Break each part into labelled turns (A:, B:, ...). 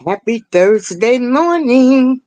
A: Happy Thursday morning.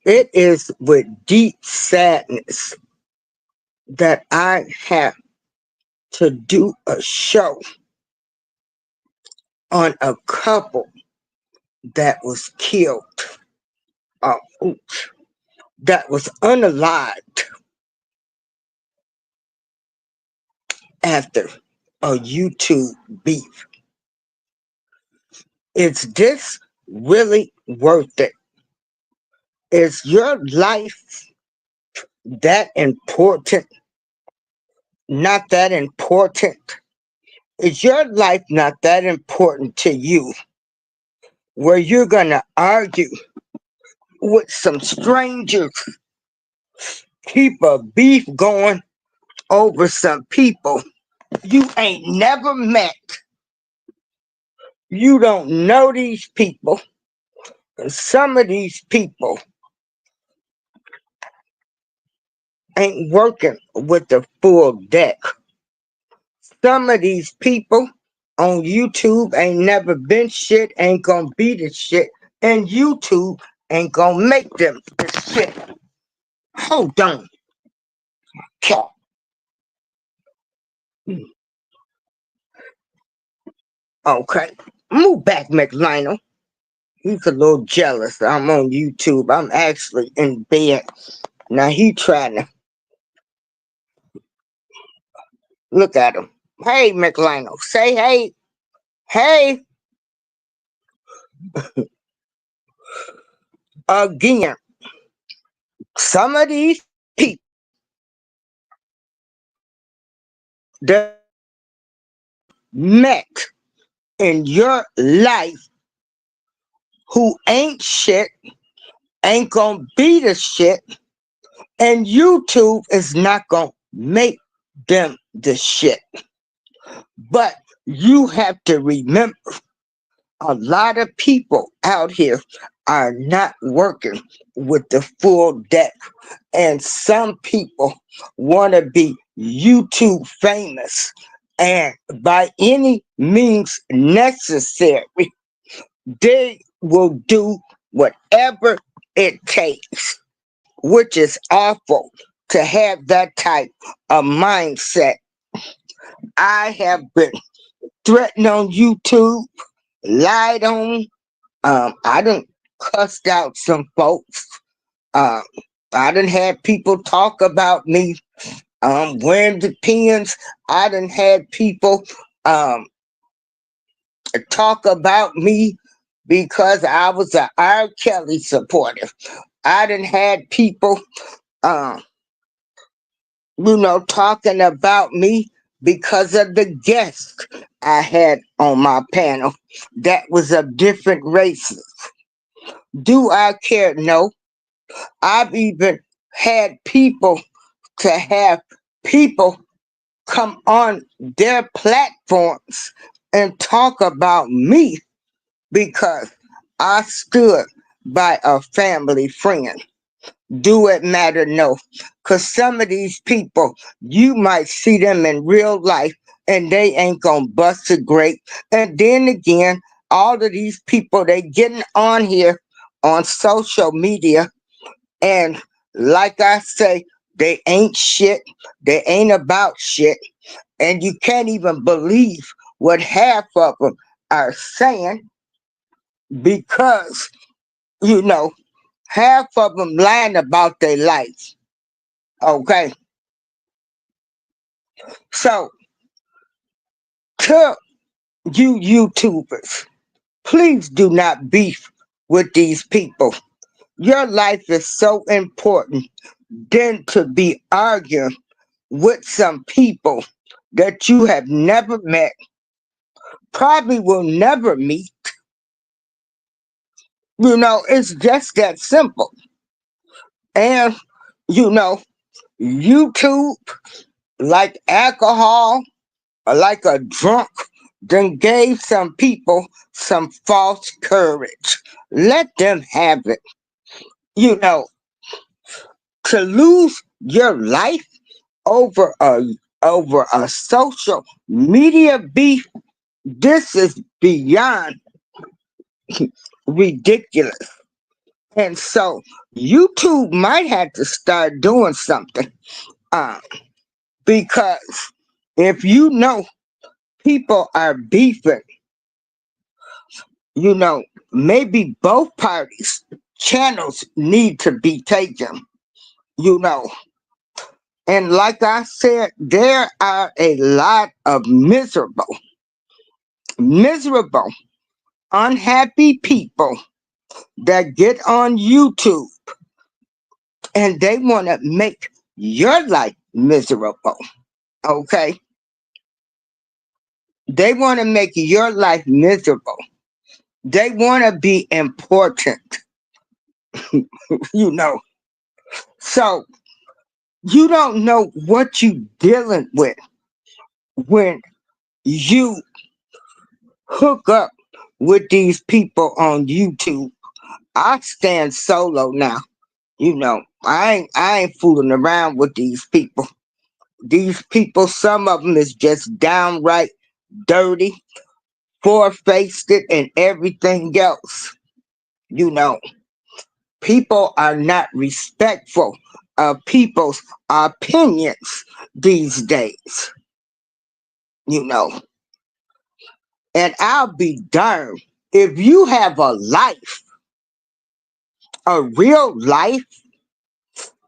A: It is with deep sadness that I have to do a show on a couple that was killed, uh, that was unalived after a YouTube beef. Is this really worth it? Is your life that important? Not that important? Is your life not that important to you where you're going to argue with some strangers, keep a beef going over some people you ain't never met? You don't know these people. And some of these people ain't working with the full deck. Some of these people on YouTube ain't never been shit, ain't gonna be the shit, and YouTube ain't gonna make them the shit. Hold on, cat. Okay, move back, McLionel. He's a little jealous. I'm on YouTube. I'm actually in bed. Now he trying to look at him. Hey, McLionel, say hey. Hey, again, some of these people that met in your life who ain't shit, ain't gonna be the shit, and YouTube is not gonna make them the shit. But you have to remember, a lot of people out here are not working with the full deck, and some people want to be YouTube famous, and by any means necessary, they will do whatever it takes, which is awful to have that type of mindset. I have been threatened on YouTube, lied on. I done cussed out some folks. Um, I done had people talk about me wearing the pins. I done had people um, talk about me because I was a R. Kelly supporter. I done had people, uh, talking about me because of the guest I had on my panel that was of different races. Do I care? No. I've even had people to have people come on their platforms and talk about me because I stood by a family friend. Do it matter? No. Because some of these people, you might see them in real life and they ain't going to bust a grape. And then again, all of these people, they getting on here on social media and like I say, they ain't shit. They ain't about shit. And you can't even believe what half of them are saying because, you know, half of them lying about their life. Okay. So, to you YouTubers, please do not beef with these people. Your life is so important than to be arguing with some people that you have never met, probably will never meet. You know, it's just that simple. And, you know, YouTube, like alcohol, or like a drunk, then gave some people some false courage. Let them have it. You know, to lose your life over a social media beef, this is beyond ridiculous. And so YouTube might have to start doing something. Uh, because if you know people are beefing, you know, maybe both parties' channels need to be taken, you know. And like I said, there are a lot of miserable, unhappy people that get on YouTube and they want to make your life miserable. Okay? They want to make your life miserable. They want to be important, you know. So you don't know what you dealing with when you hook up with these people on YouTube. I stand solo now. You know, I ain't fooling around with these people. These people, some of them is just downright dirty, four-faced it, and everything else. You know, people are not respectful of people's opinions these days. You know, and I'll be darned if you have a life, a real life,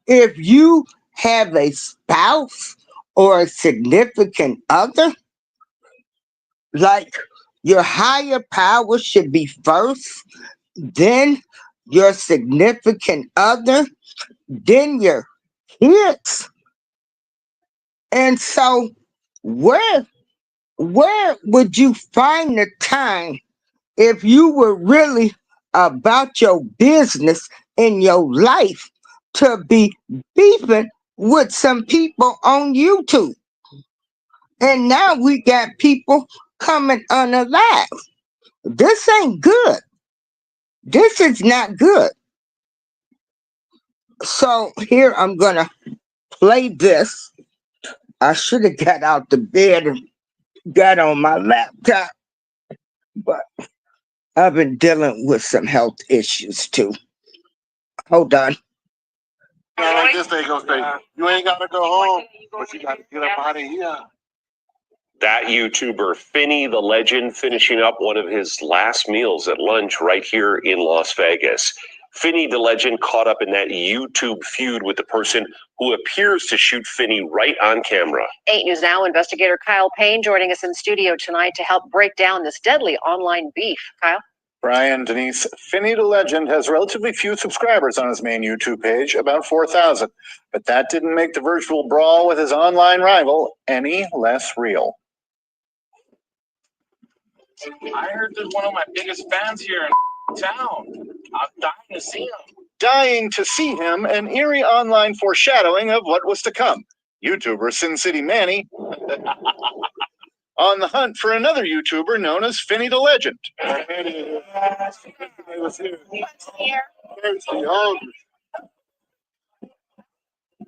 A: if you have a spouse or a significant other, like your higher power should be first, then your significant other, then your kids. And so where would you find the time if you were really about your business in your life to be beefing with some people on YouTube? And now we got people coming unalive. This ain't good. This is not good. So here I'm gonna play this. I should have got out the bed and got on my laptop, but I've been dealing with some health issues too. Hold on.
B: Like this day goes straight. You ain't gotta go home, but you gotta get up out of here.
C: That YouTuber, Finney the Legend, finishing up one of his last meals at lunch right here in Las Vegas. Finney the Legend caught up in that YouTube feud with the person who appears to shoot Finney right on camera.
D: 8 News Now investigator Kyle Payne joining us in studio tonight to help break down this deadly online beef. Kyle?
B: Brian, Denise, Finney the Legend has relatively few subscribers on his main YouTube page, about 4,000. But that didn't make the virtual brawl with his online rival any less real.
E: I heard there's one of my biggest fans here in town. I'm dying to see him.
B: Dying to see him, an eerie online foreshadowing of what was to come. YouTuber Sin City Manny On the hunt for another YouTuber known as Finny the Legend.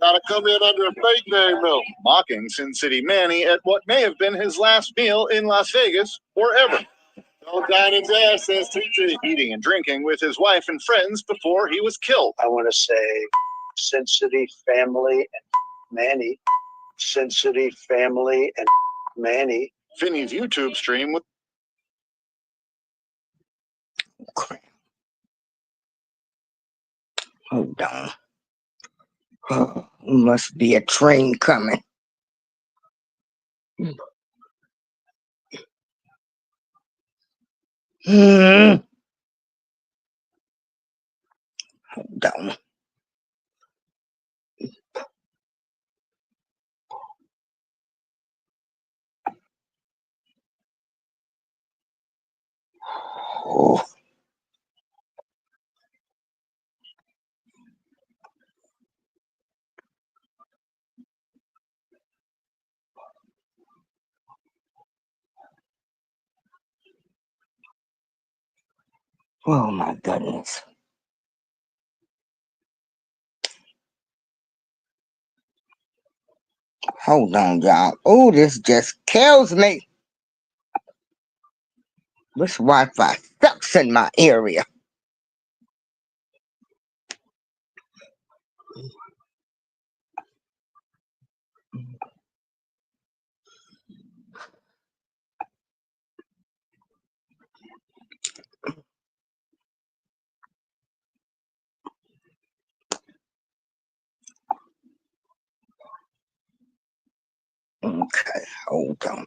B: Gotta come in under a fake name, though. Mocking Sin City Manny at what may have been his last meal in Las Vegas forever. Don't dine and dash, says TJ. Eating and drinking with his wife and friends before he was killed.
F: I want to say Sin City family and Manny. Sin City family and Manny.
B: Finny's YouTube stream with
A: Crap. Hold on. Oh, must be a train coming. Hold on. Oh, oh my goodness. Hold on, y'all. Oh, this just kills me. This Wi-Fi sucks in my area. Okay, hold on.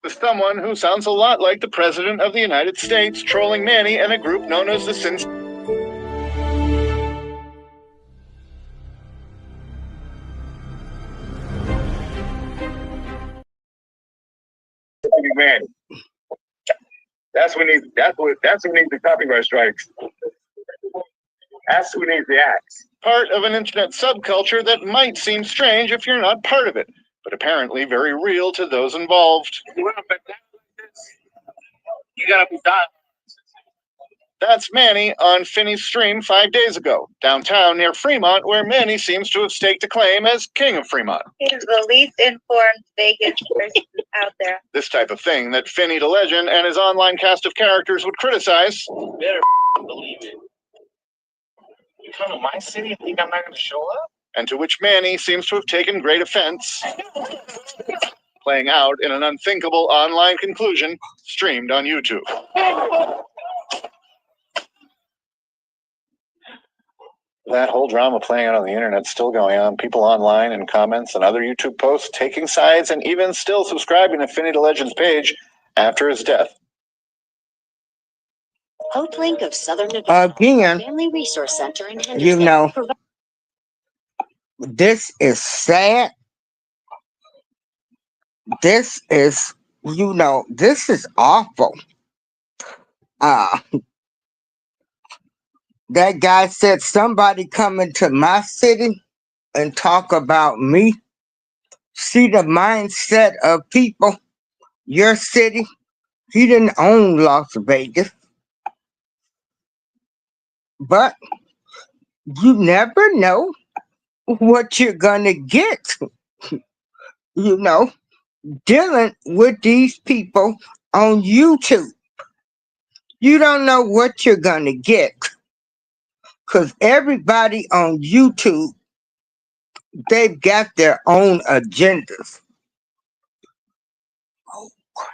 B: someone who sounds a lot like the President of the United States trolling Manny and a group known as the Sin City Manny. That's who needs the copyright strikes. That's who needs the axe. Part of an internet subculture that might seem strange if you're not part of it, but apparently very real to those involved. You gotta be done. That's Manny on Finny's stream 5 days ago, downtown near Fremont, where Manny seems to have staked a claim as king of Fremont.
G: He's the least informed Vegas person out there.
B: This type of thing that Finny the Legend and his online cast of characters would criticize.
E: You better believe it. You come to my city and think I'm not going to show up?
B: And to which Manny seems to have taken great offense, playing out in an unthinkable online conclusion streamed on YouTube. That whole drama playing out on the internet still going on. People online in comments and other YouTube posts taking sides and even still subscribing to Finny the Legend's page after his death.
H: Hotelink of Southern Nevada
A: Again,
H: Family Resource Center in Henderson.
A: you know, this is sad. This is, this is awful. That guy said somebody come into my city and talk about me. See the mindset of people. Your city. He didn't own Las Vegas. But you never know what you're gonna get. Dealing with these people on YouTube. You don't know what you're gonna get. Because everybody on YouTube, they've got their own agendas. Oh, crap.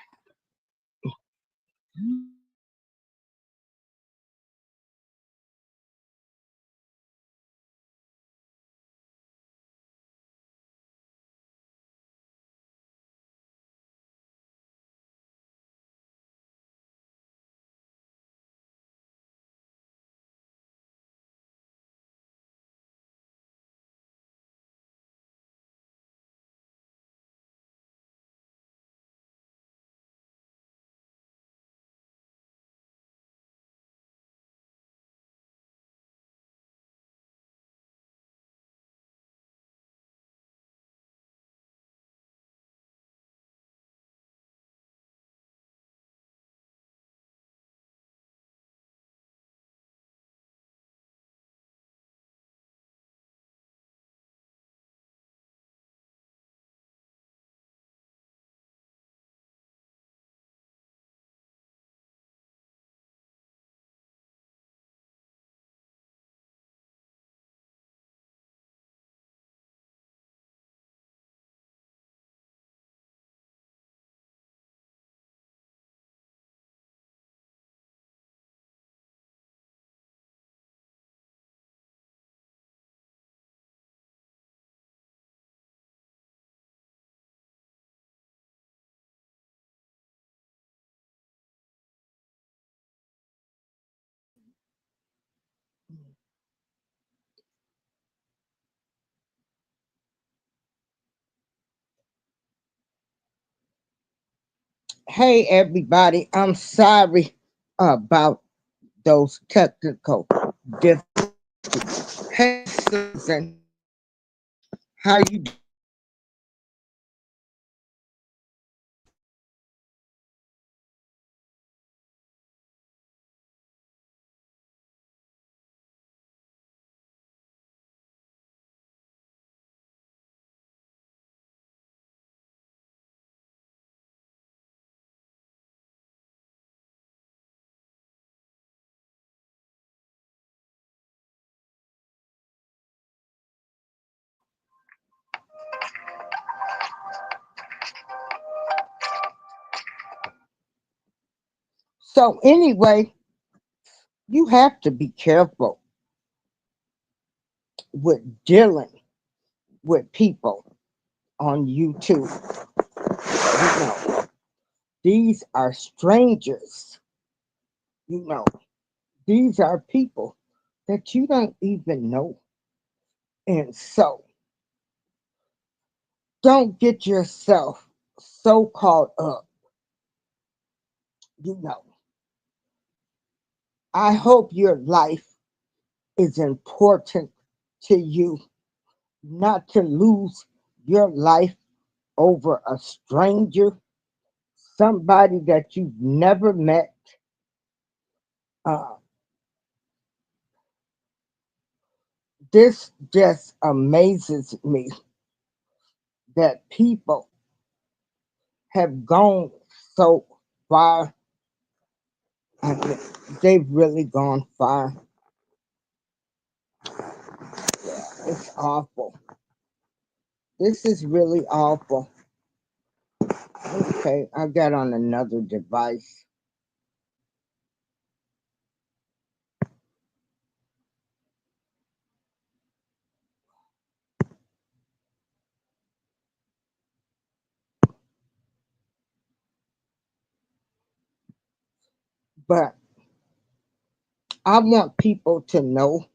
A: Hey everybody, I'm sorry about those technical difficulties. Hey Susan, how you So anyway, you have to be careful with dealing with people on YouTube. You know, these are strangers. You know, these are people that you don't even know. And so don't get yourself so caught up. You know, I hope your life is important to you, not to lose your life over a stranger, somebody that you've never met. Uh, this just amazes me that people have gone so far. I mean, they've really gone far. Yeah, it's awful. This is really awful. Okay, I got on another device. But I want people to know.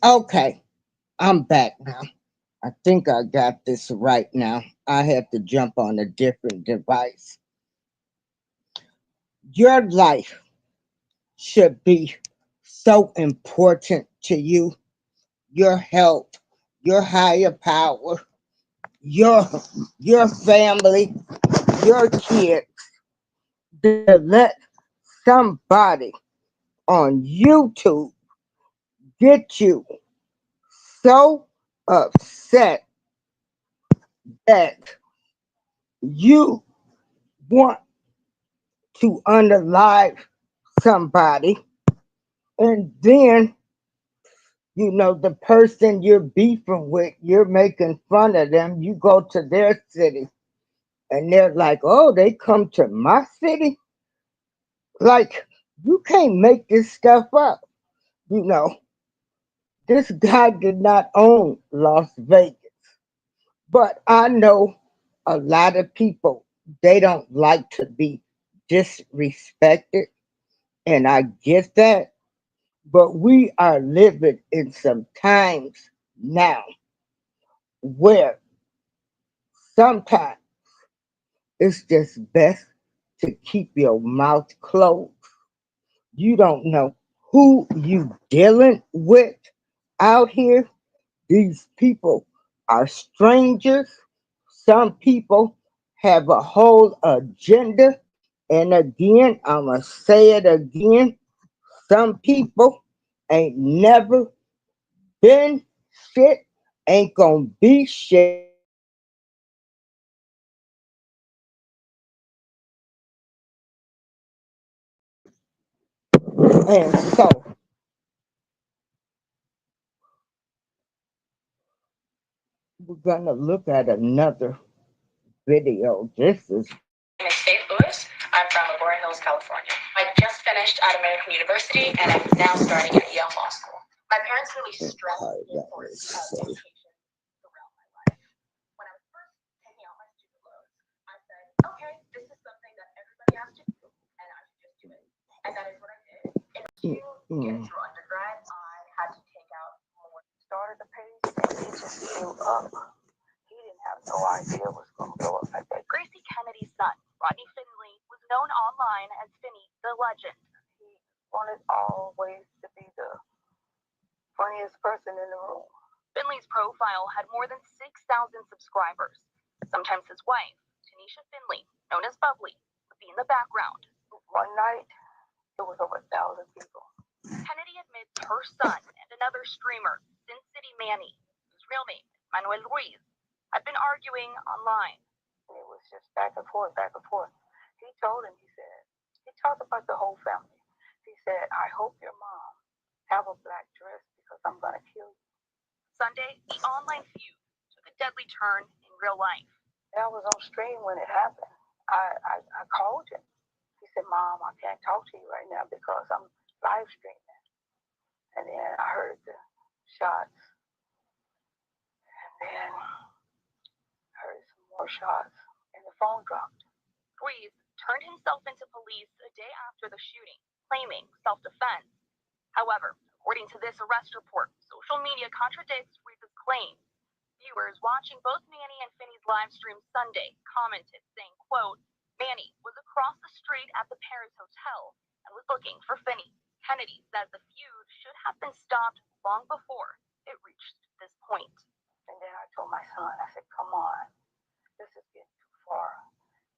A: Okay, I'm back now. I think I got this right now. I had to jump on a different device. Your life should be so important to you, your health, your higher power, your your family, your kids, to let somebody on YouTube get you so upset that you want to unalive somebody, and then the person you're beefing with, you're making fun of them. You go to their city and they're like, oh, they come to my city. Like, you can't make this stuff up. you know this guy did not own Las Vegas, but I know a lot of people, they don't like to be disrespected, and I get that. But we are living in some times now where sometimes it's just best to keep your mouth closed. You don't know who you dealing with out here. These people are strangers. Some people have a whole agenda. And again, I'm going to say it again. Some people ain't never been shit, ain't going to be shit. And so we're going to look at another video. This is
I: My name is Faith Lewis. I'm from Agoura Hills, California. I just finished at American University and I'm now starting at Yale Law School. My parents really stressed the importance of education throughout my life. When I was first taking out my student loans, I said, okay, this is something that everybody has to do and I should just do it. And that is what I did. And to get through undergrad, I had to take out more.
J: Started the page and it just blew up. He didn't have no idea it was going to blow up like that.
I: Gracie Kennedy's son, Rodney Finley, was known online as Finny the Legend.
J: He wanted always to be the funniest person in the room.
I: Finley's profile had more than 6,000 subscribers. Sometimes his wife, Tanisha Finley, known as Bubbly, would be in the background.
J: One night, it was over 1,000 people.
I: Kennedy admits her son and another streamer, Sin City Manny, whose real name is Manuel Ruiz, had been arguing online.
J: And it was just back and forth, back and forth. He told him, he talked about the whole family. He said, I hope your mom have a black dress because I'm going to kill you.
I: Sunday, the online feud took a deadly turn in real life.
J: I was on stream when it happened. I called him. He said, Mom, I can't talk to you right now because I'm live streaming. And then I heard the shots. And then I heard some more shots. And the phone dropped.
I: Ruiz turned himself into police a day after the shooting, claiming self-defense. However, according to this arrest report, social media contradicts Ruiz's claims. Viewers watching both Manny and Finney's live stream Sunday commented saying, quote, Manny was across the street at the Paris Hotel and was looking for Finney. Kennedy says the feud should have been stopped long before it reached this point.
J: And then I told my son, I said, come on, this is getting too far.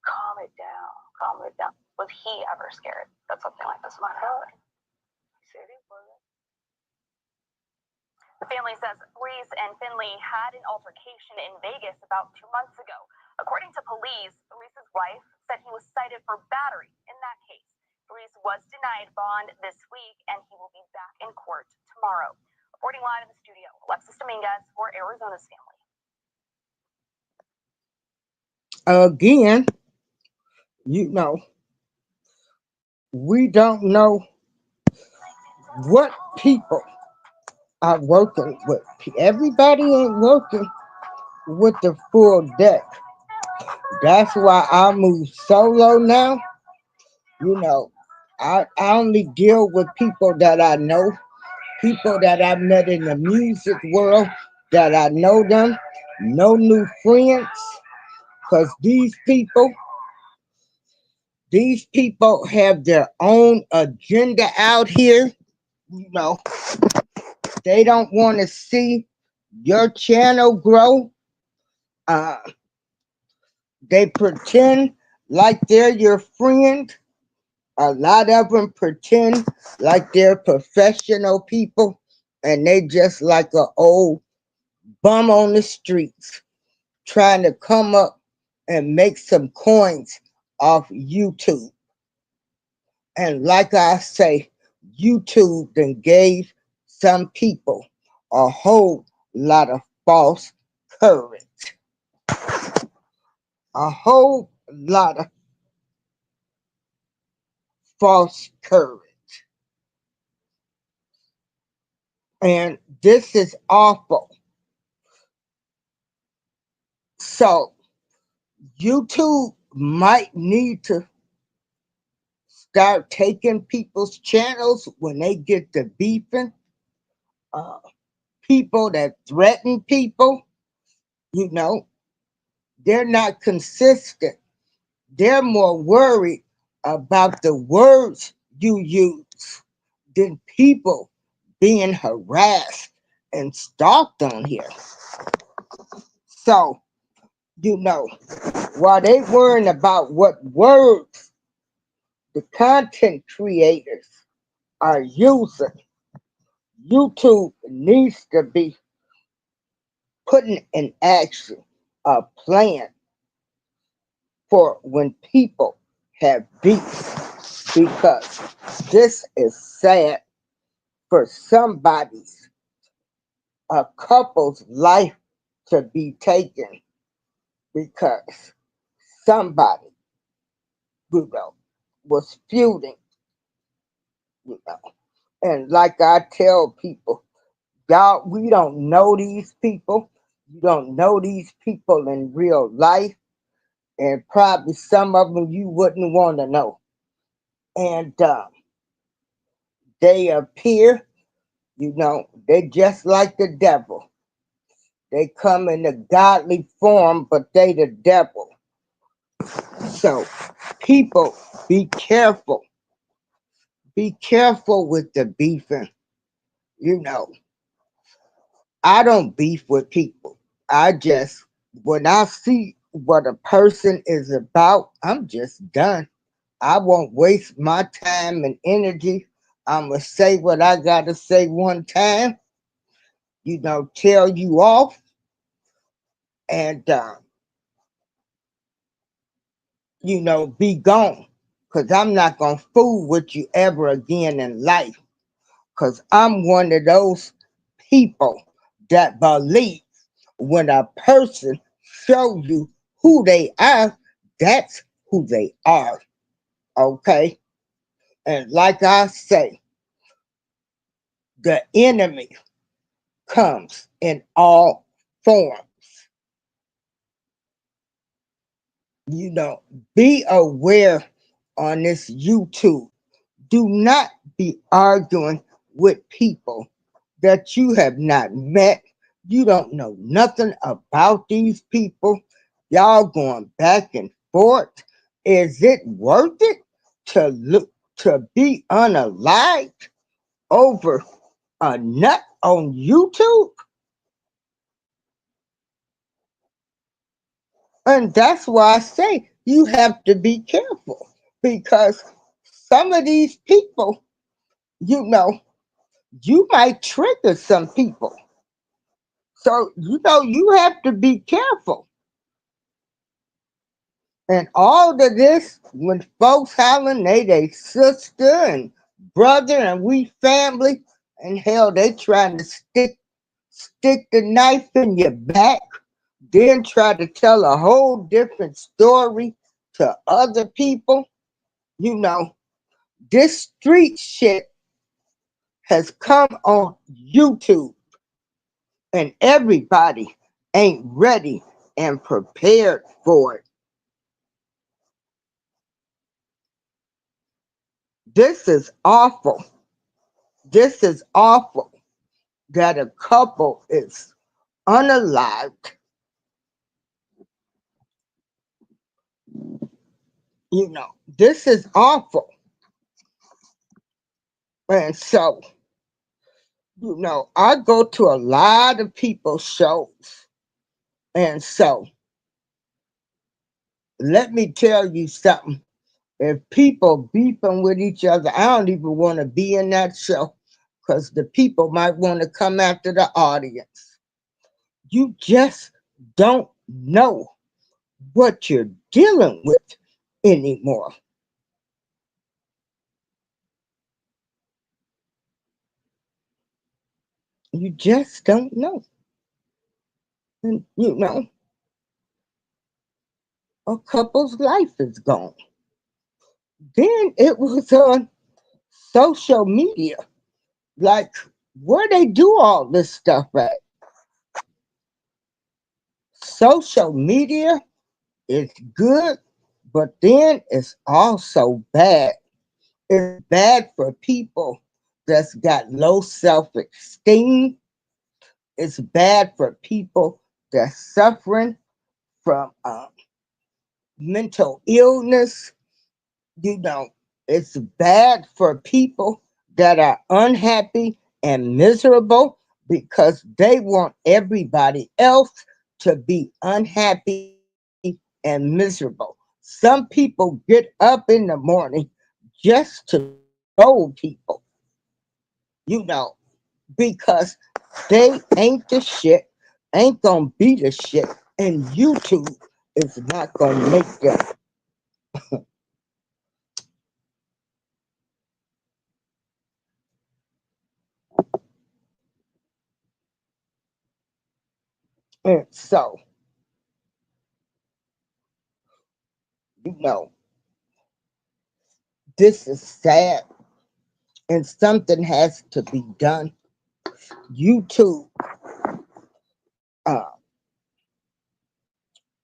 J: Calm it down, calm it down.
I: Was he ever scared that something like this might happen?
J: He said he wasn't.
I: The family says Ruiz and Finley had an altercation in Vegas about 2 months ago. According to police, Ruiz's wife said he was cited for battery in that case. Ruiz was denied bond this week, and he will be back in court tomorrow. Reporting live in the studio, Alexis Dominguez for Arizona's Family.
A: again, we don't know what people are working with. Everybody ain't working with the full deck. That's why I move solo now. I only deal with people that I know, people that I met in the music world, that I know them, no new friends, because these people have their own agenda out here. They don't want to see your channel grow. Uh, they pretend like they're your friend. A lot of them pretend like they're professional people, and they just like an old bum on the streets trying to come up and make some coins off YouTube. And like I say, YouTube then gave some people a whole lot of false courage. A whole lot of false courage. And this is awful. So YouTube might need to start taking people's channels when they get to beefing. People that threaten people, they're not consistent. They're more worried about the words you use than people being harassed and stalked on here. So, while they worrying about what words the content creators are using, YouTube needs to be putting in action a plan for when people have beef, because this is sad for somebody's, a couple's life to be taken because somebody, you know, was feuding, you know. And like I tell people, y'all, we don't know these people. You don't know these people in real life. And probably some of them you wouldn't want to know. And they appear, they just like the devil. They come in a godly form, but they the devil. So people, be careful. Be careful with the beefing. You know, I don't beef with people. I just, when I see what a person is about, I'm just done. I won't waste my time and energy. I'm going to say what I got to say one time, tell you off, and, be gone. Because I'm not going to fool with you ever again in life. Because I'm one of those people that believe when a person show you who they are, that's who they are. Okay? And like I say, the enemy comes in all forms. Be aware on this YouTube. Do not be arguing with people that you have not met. You don't know nothing about these people. Y'all going back and forth. Is it worth it to be unalived over a nut on YouTube? And that's why I say you have to be careful, because some of these people, you might trigger some people. So, you have to be careful. And all of this, when folks hollering, they sister and brother and we family, and hell, they trying to stick the knife in your back, then try to tell a whole different story to other people. This street shit has come on YouTube, and everybody ain't ready and prepared for it. This is awful. This is awful that a couple is unalived. This is awful. And so, I go to a lot of people's shows. And so, let me tell you something. If people beefing with each other, I don't even want to be in that show, because the people might want to come after the audience. You just don't know what you're dealing with anymore. You just don't know. And a couple's life is gone. Then it was on social media. Like, where they do all this stuff at? Social media is good, but then it's also bad. It's bad for people that's got low self-esteem. It's bad for people that's suffering from mental illness. You know, it's bad for people that are unhappy and miserable because they want everybody else to be unhappy and miserable. Some people get up in the morning just to troll people, you know, because they ain't the shit, ain't gonna be the shit, and YouTube is not gonna make them. And so, you know, this is sad and something has to be done. YouTube uh,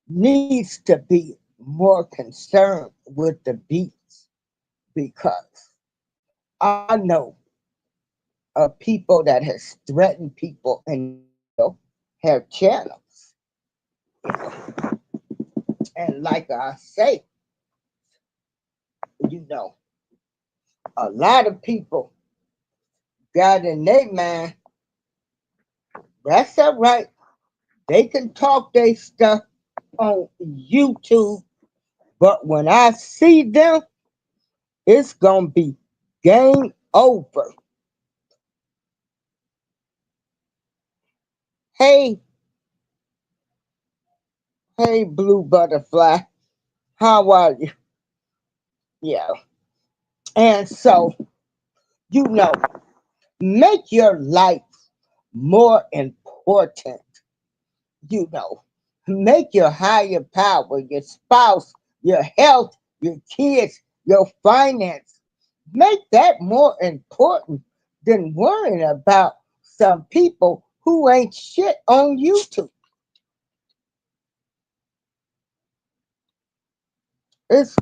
A: needs to be more concerned with the beats because I know of people that has threatened people and still have channels. And like I say, you know, a lot of people got in their mind, that's all right. They can talk their stuff on YouTube, but when I see them, it's gonna be game over. Hey, hey, blue butterfly, how are you? Yeah, and so you know, make your life more important. You know, make your higher power, your spouse, your health, your kids, your finance. Make that more important than worrying about some people who ain't shit on YouTube. It's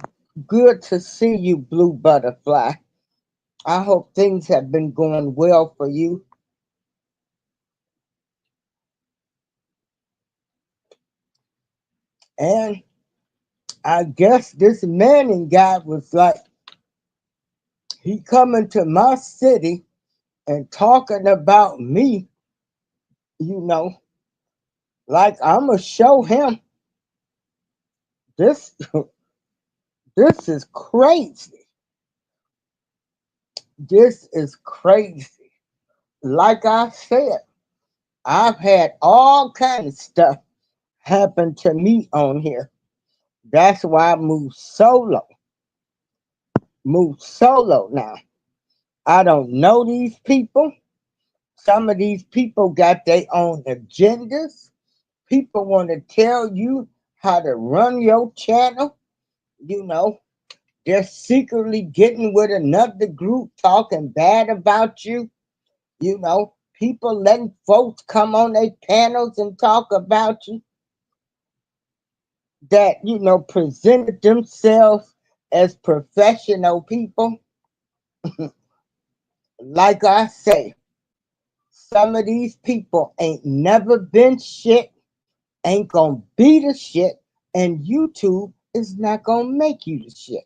A: good to see you, Blue Butterfly. I hope things have been going well for you. And I guess this Manning guy was like, he coming to my city and talking about me, you know, like I'ma show him this. This is crazy. This is crazy. Like I said, I've had all kind of stuff happen to me on here. That's why I moved solo. Move solo now. I don't know these people. Some of these people got their own agendas. People want to tell you how to run your channel. You know, they're secretly getting with another group talking bad about you. You know, people letting folks come on their panels and talk about you that, you know, presented themselves as professional people. Like I say, some of these people ain't never been shit, ain't gonna be the shit, and YouTube is not gonna make you the shit.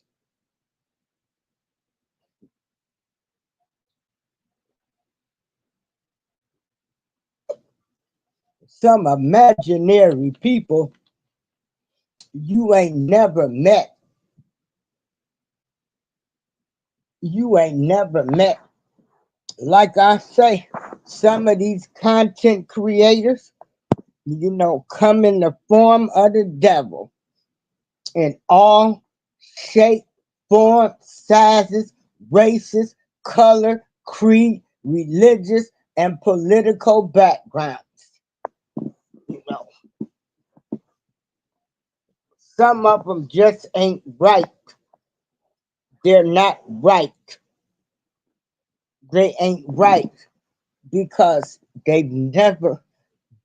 A: Some imaginary people you ain't never met. You ain't never met. Like I say, some of these content creators, you know, come in the form of the devil in all shape, form, sizes, races, color, creed, religious, and political backgrounds. You know, some of them just ain't right. They're not right. They ain't right because they've never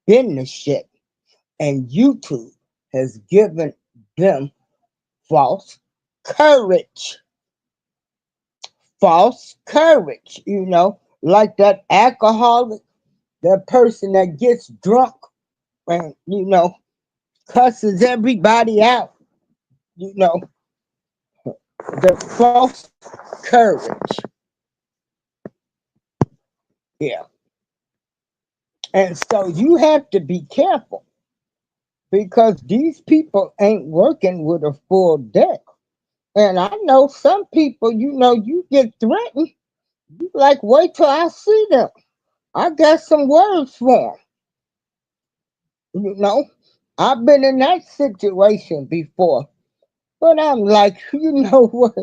A: been the shit. And YouTube has given them false courage. False courage, you know, like that alcoholic, that person that gets drunk and, you know, cusses everybody out, you know. the false courage. Yeah. And so you have to be careful because these people ain't working with a full deck. And I know some people, you get threatened. You like, wait till I see them. I got some words for them. I've been in that situation before. But I'm like, you know what?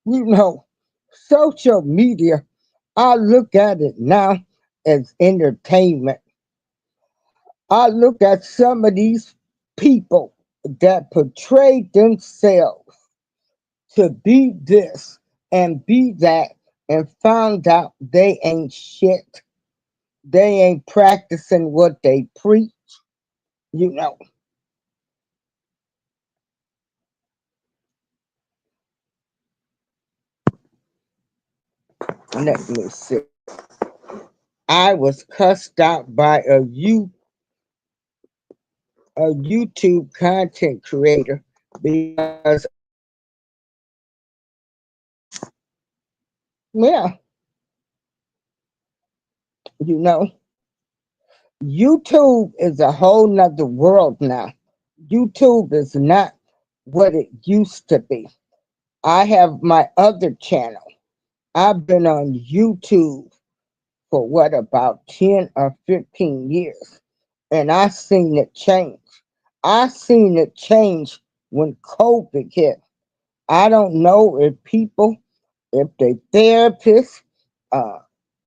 A: You know, social media, I look at it now as entertainment. I look at some of these people that portray themselves to be this and be that and found out they ain't shit. They ain't practicing what they preach. You know, let me see. I was cussed out by a YouTube content creator because yeah, you know, YouTube is a whole nother world now. YouTube is not what it used to be. I have my other channel. I've been on YouTube for what about 10 or 15 years. And I seen it change. I seen it change when COVID hit. I don't know if people, if they therapists, uh,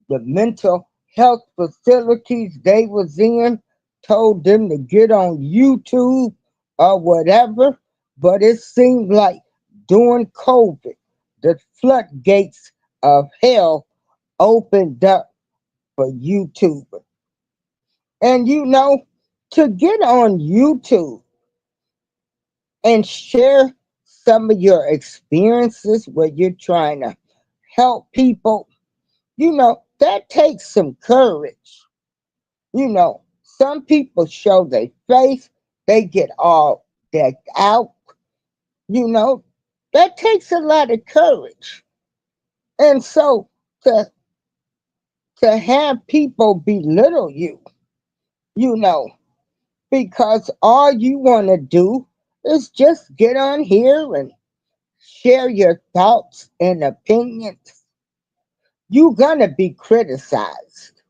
A: the mental health facilities they was in told them to get on YouTube or whatever, but it seemed like during COVID, the floodgates of hell opened up for YouTube. And to get on YouTube and share some of your experiences where you're trying to help people, that takes some courage. Some people show their face, they get all decked out, you know, that takes a lot of courage. And so to have people belittle you, you know, because all you want to do is just get on here and share your thoughts and opinions, you're gonna be criticized.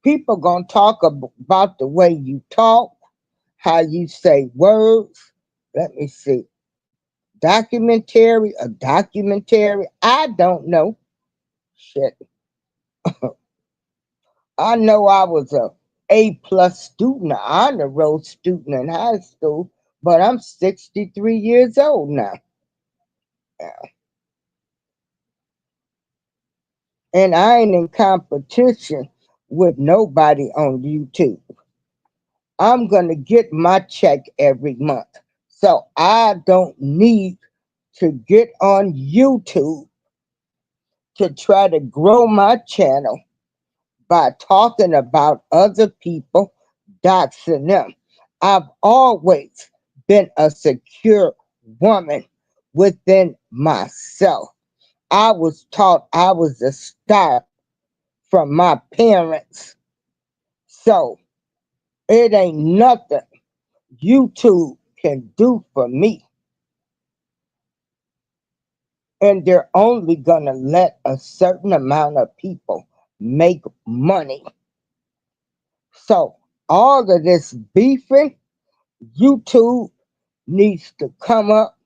A: People gonna talk about the way you talk, how you say words. Let me see. Documentary, a documentary. I don't know. Shit. I know I was A+ student, an honor roll student in high school, but I'm 63 years old now. And I ain't in competition with nobody on YouTube. I'm gonna get my check every month. So I don't need to get on YouTube to try to grow my channel by talking about other people, doxing them. I've always been a secure woman within myself. I was taught I was a star from my parents. So it ain't nothing YouTube can do for me. And they're only gonna let a certain amount of people make money. So all of this beefing, YouTube needs to come up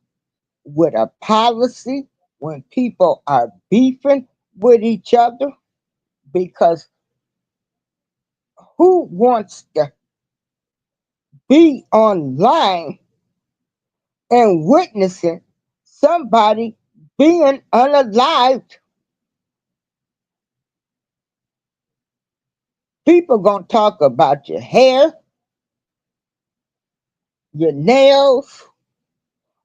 A: with a policy when people are beefing with each other, because who wants to be online and witnessing somebody being unalived? People gonna talk about your hair, your nails.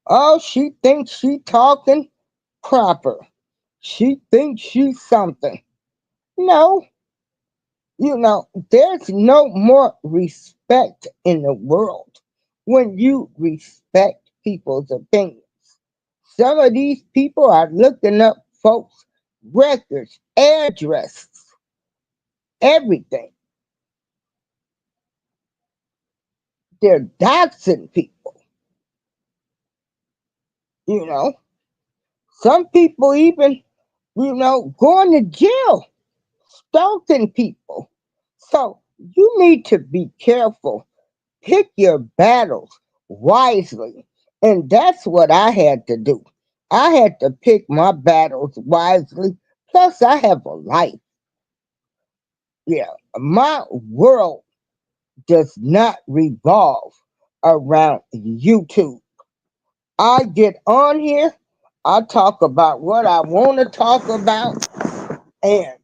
A: Oh, she thinks she talking proper. She thinks she's something. No, there's no more respect in the world when you respect people's opinions. some of these people are looking up folks' records, addresses, everything. They're doxing people, you know. Some people even, going to jail, stalking people. So you need to be careful. Pick your battles wisely. And that's what I had to do. I had to pick my battles wisely. Plus, I have a life. Yeah, my world does not revolve around YouTube. I get on here, I talk about what I want to talk about, and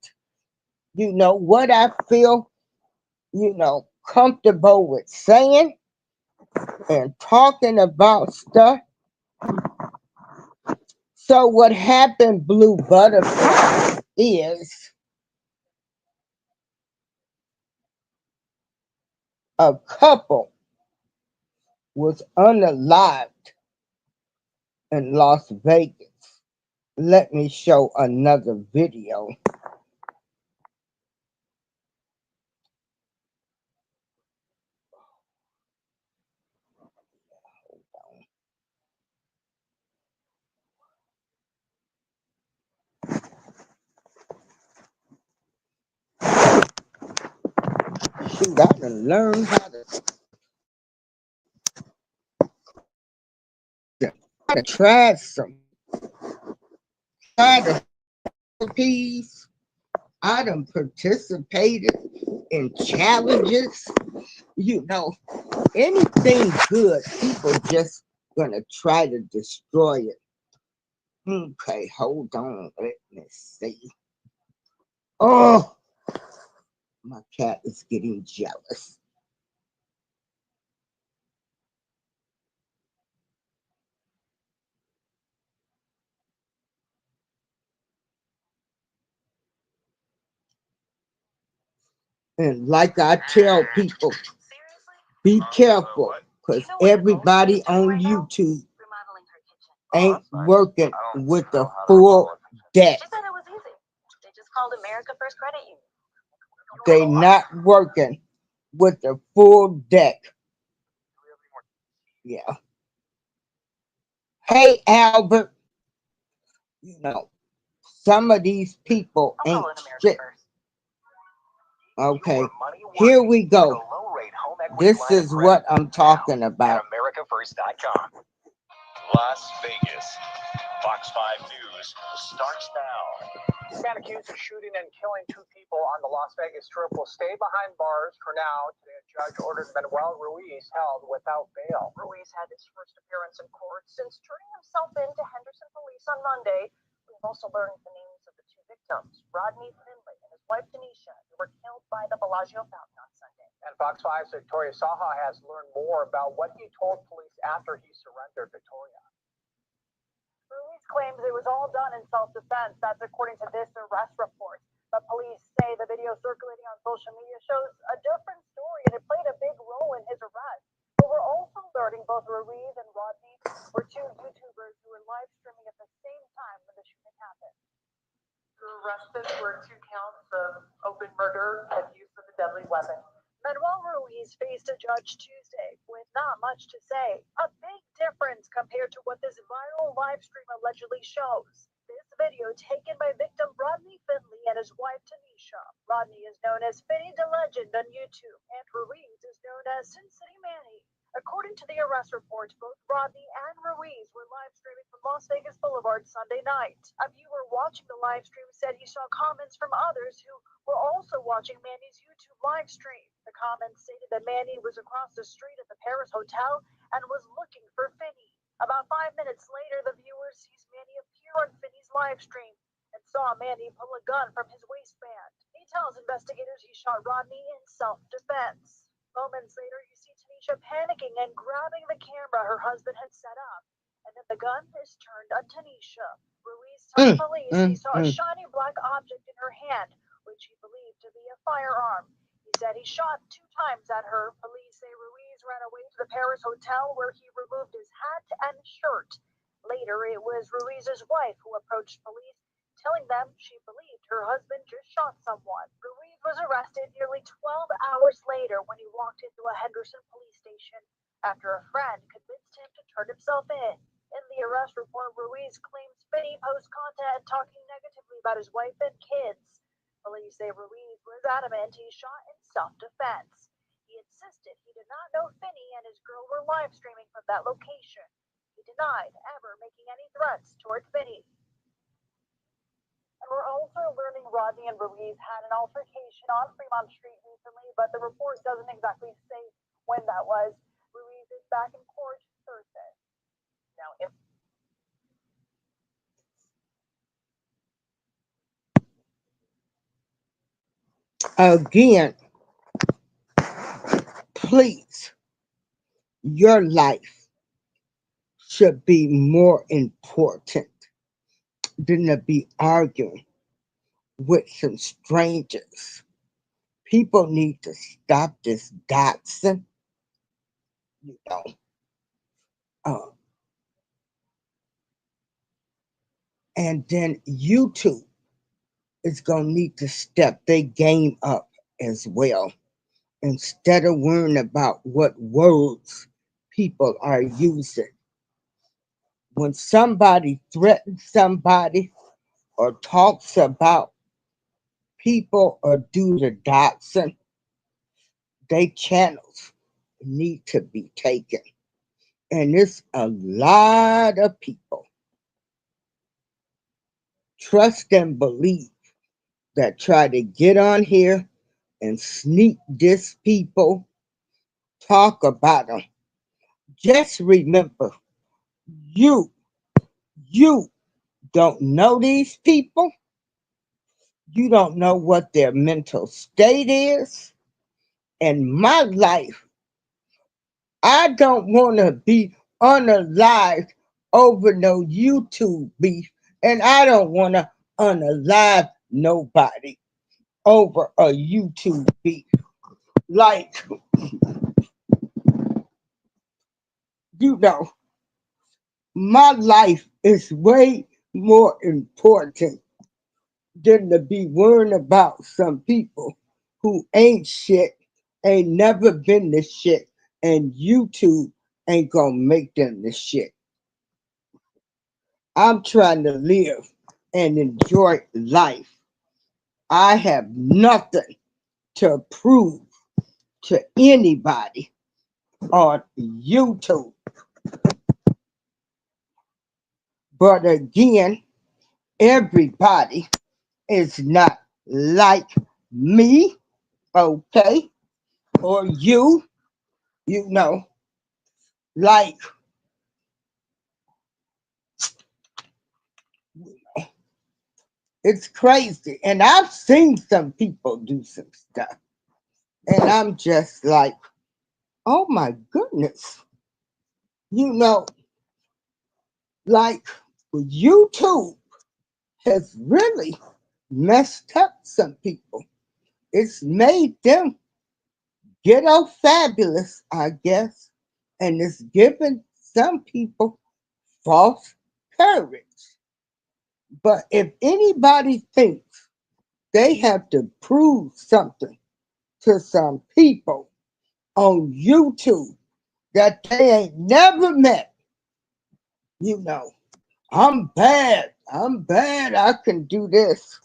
A: what I feel, comfortable with saying and talking about stuff. So what happened, Blue Butterfly, is a couple was unalived in Las Vegas. Let me show another video. Shoot, I done learned how to try the recipes. I done participated in challenges. Anything good, people just gonna try to destroy it. Okay, hold on. Let me see. Oh, my cat is getting jealous. And like I tell people, be careful, because everybody on YouTube ain't working with the full deck. They not working with the full deck. Yeah. Hey, Albert. Some of these people ain't shit. Okay, here we go. This is what I'm talking about.
B: AmericaFirst.com. Las Vegas. Fox 5 News starts now. Man accused of shooting and killing 2 people on the Las Vegas Strip will stay behind bars for now. Today, a judge ordered Manuel Ruiz held without bail. Ruiz had his first appearance in court since turning himself in to Henderson police on Monday. We've also learned the names of the 2 victims, Rodney Finley and his wife Tanisha, who were killed by the Bellagio fountain on Sunday. And Fox 5's Victoria Saha has learned more about what he told police after he surrendered. Victoria. Ruiz claims it was all done in self-defense. That's according to this arrest report. But police say the video circulating on social media shows a different story, and it played a big role in his arrest. But we're also learning both Ruiz and Rodney were 2 YouTubers who were live streaming at the same time when the shooting happened. Arrested for 2 counts of open murder and use of a deadly weapon. Manuel Ruiz faced a judge Tuesday with not much to say. A big difference compared to what this viral live stream allegedly shows. This video taken by victim Rodney Finley and his wife Tanisha. Rodney is known as Finny the Legend on YouTube, and Ruiz is known as Sin City Manny. According to the arrest report, both Rodney and Ruiz were live streaming from Las Vegas Boulevard Sunday night. A viewer watching the live stream said he saw comments from others who were also watching Manny's YouTube live stream. The comments stated that Manny was across the street at the Paris Hotel and was looking for Finny. About 5 minutes later, the viewer sees Manny appear on Finny's live stream and saw Manny pull a gun from his waistband. He tells investigators he shot Rodney in self-defense. Moments later, you see Tanisha panicking and grabbing the camera her husband had set up. And then the gun is turned on Tanisha. Ruiz told police he saw a shiny black object in her hand, which he believed to be a firearm. He said he shot 2 times at her. Police say Ruiz ran away to the Paris Hotel where he removed his hat and shirt.
I: Later, it was Ruiz's wife who approached police, telling them she believed her husband just shot someone. Ruiz was arrested nearly 12 hours later when he walked into a Henderson police station after a friend convinced him to turn himself in. In the arrest report, Ruiz claims Finney posted content talking negatively about his wife and kids. Police say Ruiz was adamant he shot in self-defense. He insisted he did not know Finney and his girl were live streaming from that location. He denied ever making any threats toward Finney. And we're also learning Rodney and Ruiz had an altercation on Fremont Street recently, but the report doesn't exactly say when that was. Ruiz is back in court Thursday. Now,
A: Again, please, your life should be more important than to be arguing with some strangers. People need to stop this doxing, you know. Uh, and then YouTube is going to need to step their game up as well. Instead of worrying about what words people are using. When somebody threatens somebody or talks about people or do the doxing, they channels need to be taken. And it's a lot of people, trust and believe, that try to get on here and sneak diss people, talk about them. Just remember, you, you don't know these people. You don't know what their mental state is. In my life, I don't want to be unalived over no YouTube beef, and I don't want to unalive nobody over a YouTube beef. Like, you know, my life is way more important than to be worrying about some people who ain't shit, ain't never been this shit, and YouTube ain't gonna make them this shit. I'm trying to live and enjoy life. I have nothing to prove to anybody on YouTube. But again, everybody is not like me, okay? Or you know, like, it's crazy. And I've seen some people do some stuff. And I'm just like, oh my goodness. You know, like, YouTube has really messed up some people. It's made them ghetto fabulous, I guess. And it's given some people false courage. But if anybody thinks they have to prove something to some people on YouTube that they ain't never met, you know, I'm bad. I'm bad. I can do this.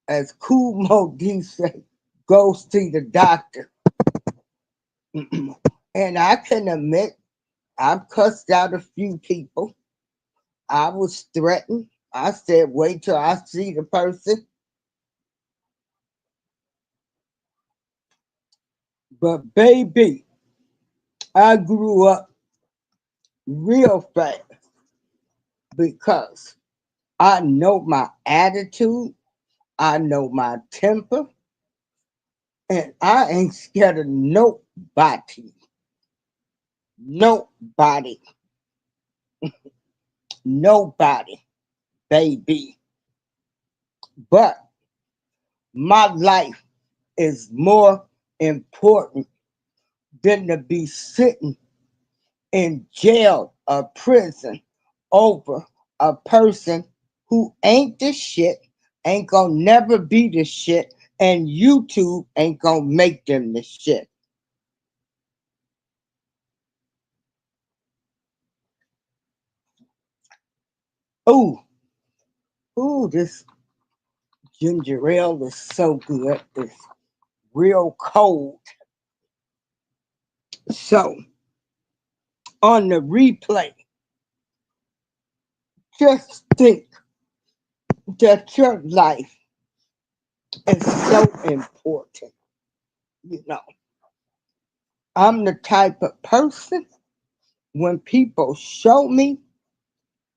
A: As Cool Mo D say, go see the doctor. And I can admit, I've cussed out a few people. I was threatened. I said, wait till I see the person. But baby, I grew up real fast because I know my attitude, I know my temper, and I ain't scared of nobody. Nobody. Nobody, baby. But my life is more important than to be sitting in jail or prison over a person who ain't the shit, ain't gonna never be the shit, and YouTube ain't gonna make them the shit. Ooh, ooh, this ginger ale is so good. It's real cold. So, on the replay, just think that your life is so important. You know, I'm the type of person, when people show me,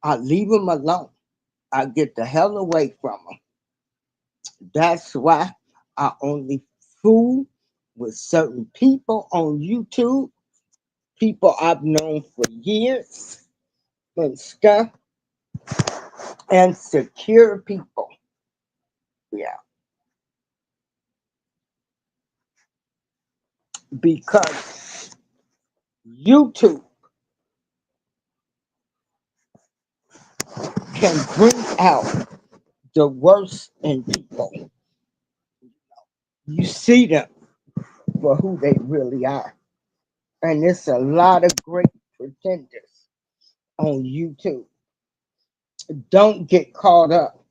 A: I leave them alone. I get the hell away from them. That's why I only fool with certain people on YouTube, people I've known for years and stuff, and secure people. Yeah, because YouTube can bring out the worst in people. You see them for who they really are. And it's a lot of great pretenders on YouTube. Don't get caught up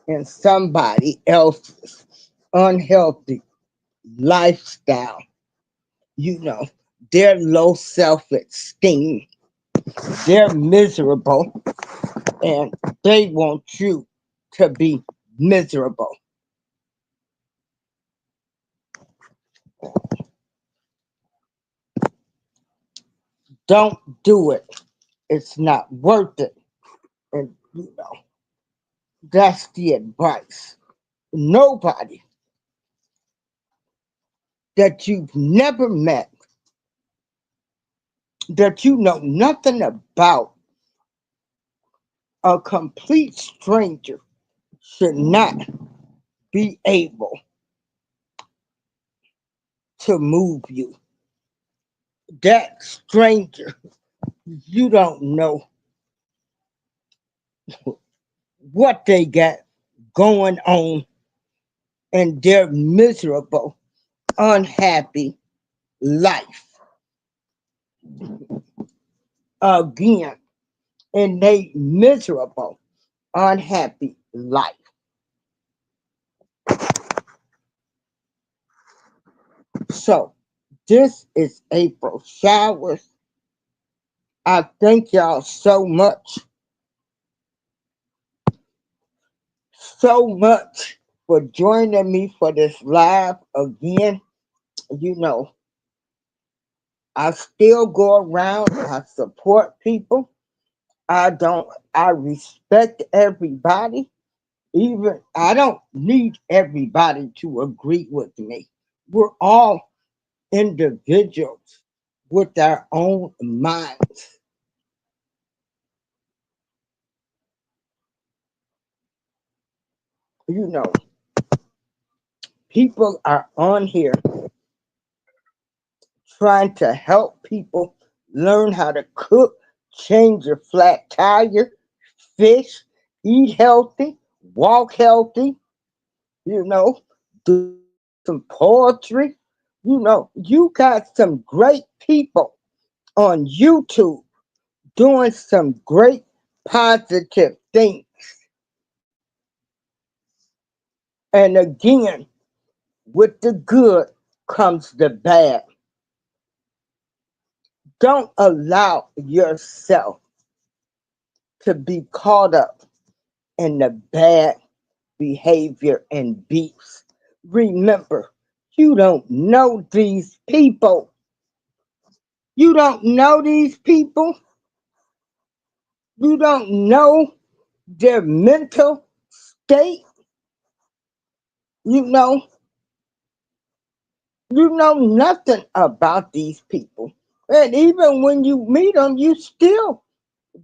A: in somebody else's unhealthy lifestyle. You know, they're low self esteem, they're miserable, and they want you to be miserable. Don't do it. It's not worth it. And, you know, that's the advice. Nobody that you've never met, that you know nothing about, a complete stranger should not be able to move you. That stranger, you don't know what they got going on in their miserable, unhappy life. Again, in a miserable, unhappy life. So, this is April Showers. I thank y'all so much for joining me for this live again. You know, I still go around, I support people. I respect everybody. Even I don't need everybody to agree with me. We're all individuals with our own minds. You know, people are on here trying to help people learn how to cook, change a flat tire, fish, eat healthy, walk healthy, you know, do some poetry. You know, you got some great people on YouTube doing some great positive things. And again, with the good comes the bad. Don't allow yourself to be caught up in the bad behavior and beefs. Remember, you don't know these people. You don't know these people. You don't know their mental state. You know, you know nothing about these people. And even when you meet them, you still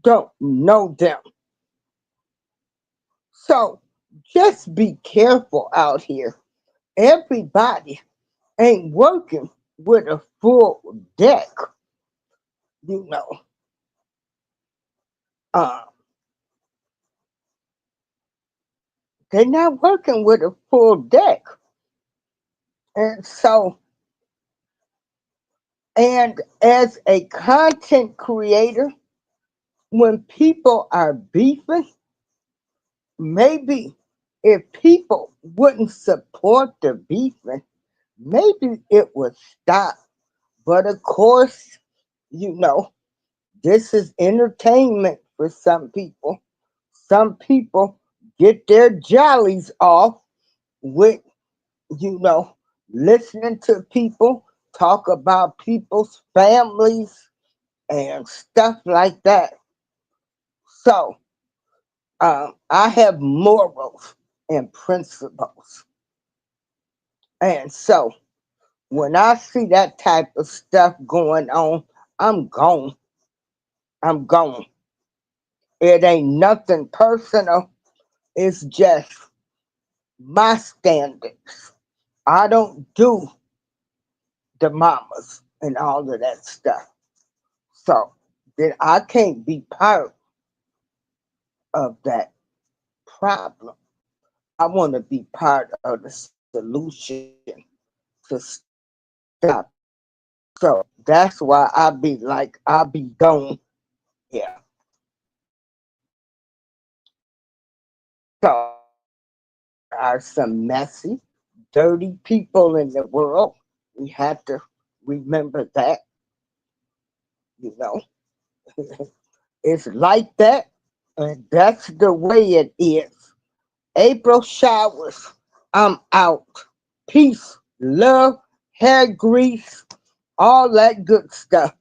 A: don't know them. So just be careful out here. Everybody ain't working with a full deck, you know. uh, they're not working with a full deck. And so, and as a content creator, when people are beefing, maybe if people wouldn't support the beefing, maybe it would stop. But of course, you know, this is entertainment for some people. Some people get their jollies off with, you know, listening to people talk about people's families and stuff like that. So, I have morals and principles. And so, when I see that type of stuff going on, I'm gone. I'm gone. It ain't nothing personal. It's just my standards. I don't do the mamas and all of that stuff. So then I can't be part of that problem. I want to be part of the solution to stop. So that's why I be like, I be gone. Yeah. So there are some messy, dirty people in the world. We have to remember that, you know. It's like that, and that's the way it is. April showers. I'm out. Peace, love, hair grease, all that good stuff.